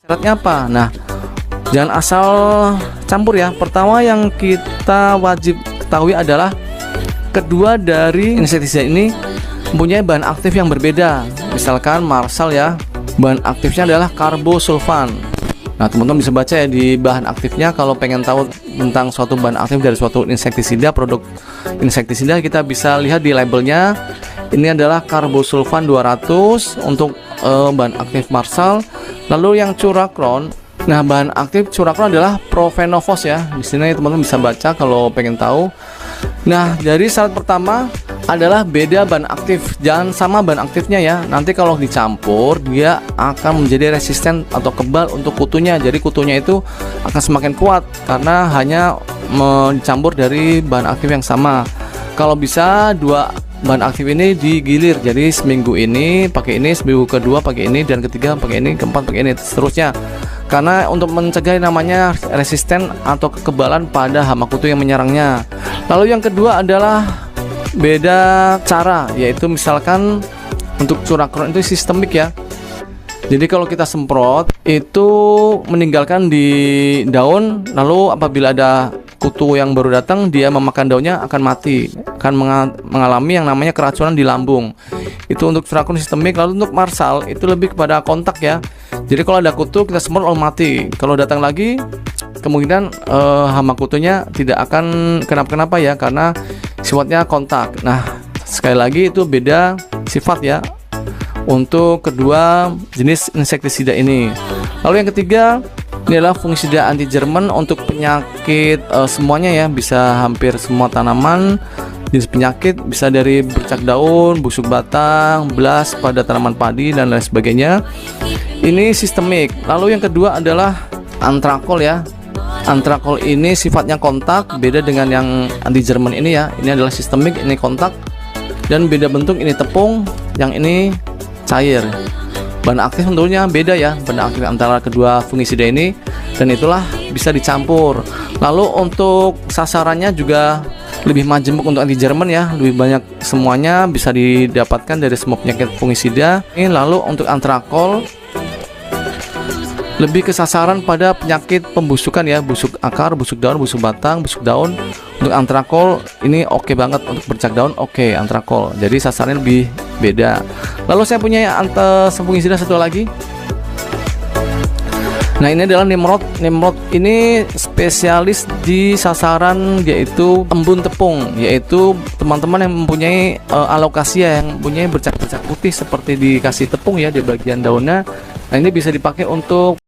Syaratnya apa? Nah, jangan asal campur ya. Pertama yang kita wajib ketahui adalah kedua dari insektisida ini mempunyai bahan aktif yang berbeda. Misalkan Marsal ya, bahan aktifnya adalah karbosulfan. Nah, teman-teman bisa baca ya di bahan aktifnya. Kalau pengen tahu tentang suatu bahan aktif dari suatu insektisida, produk insektisida, kita bisa lihat di labelnya. Ini adalah karbosulfan 200 untuk bahan aktif Marsal. Lalu yang Curaquron, nah bahan aktif Curaquron adalah Profenofos ya. Di sini teman-teman bisa baca kalau pengen tahu. Nah, dari syarat pertama adalah beda bahan aktif, jangan sama bahan aktifnya ya. Nanti kalau dicampur dia akan menjadi resisten atau kebal untuk kutunya. Jadi kutunya itu akan semakin kuat karena hanya mencampur dari bahan aktif yang sama. Kalau bisa dua bahan aktif ini digilir, jadi seminggu ini pakai ini, seminggu kedua pakai ini, dan ketiga pakai ini, keempat pakai ini, seterusnya. Karena untuk mencegah namanya resisten atau kekebalan pada hama kutu yang menyerangnya. Lalu yang kedua adalah beda cara, yaitu misalkan untuk Curaquron itu sistemik ya. Jadi kalau kita semprot itu meninggalkan di daun, lalu apabila ada kutu yang baru datang, dia memakan daunnya akan mati, akan mengalami yang namanya keracunan di lambung. Itu untuk Curaquron sistemik. Lalu untuk Marsal itu lebih kepada kontak ya. Jadi kalau ada kutu kita semprot lalu mati. Kalau datang lagi kemungkinan hama kutunya tidak akan kenapa-kenapa ya, karena sifatnya kontak. Nah, sekali lagi itu beda sifat ya untuk kedua jenis insektisida ini. Lalu yang ketiga, ini adalah fungisida anti Jerman untuk penyakit semuanya ya, bisa hampir semua tanaman jenis penyakit, bisa dari bercak daun, busuk batang, belas pada tanaman padi dan lain sebagainya. Ini sistemik. Lalu yang kedua adalah Antrakol ya. Antrakol ini sifatnya kontak, beda dengan yang anti Jerman ini ya. Ini adalah sistemik, ini kontak, dan beda bentuk, ini tepung, yang ini cair. Bahan aktif tentunya beda ya, bahan aktif antara kedua fungisida ini, dan itulah bisa dicampur. Lalu untuk sasarannya juga lebih majemuk untuk anti Jerman ya, lebih banyak semuanya bisa didapatkan dari semua penyakit fungisida. Ini lalu untuk Antrakol lebih ke sasaran pada penyakit pembusukan ya, busuk akar, busuk daun, busuk batang, busuk daun. Untuk Antrakol ini oke banget, untuk bercak daun oke Antrakol. Jadi sasarannya lebih beda. Lalu saya punya fungisida satu lagi. Nah, ini adalah Nimrod. Nimrod ini spesialis di sasaran yaitu embun tepung, yaitu teman-teman yang mempunyai alokasia, yang mempunyai bercak-bercak putih seperti dikasih tepung ya di bagian daunnya. Nah, ini bisa dipakai untuk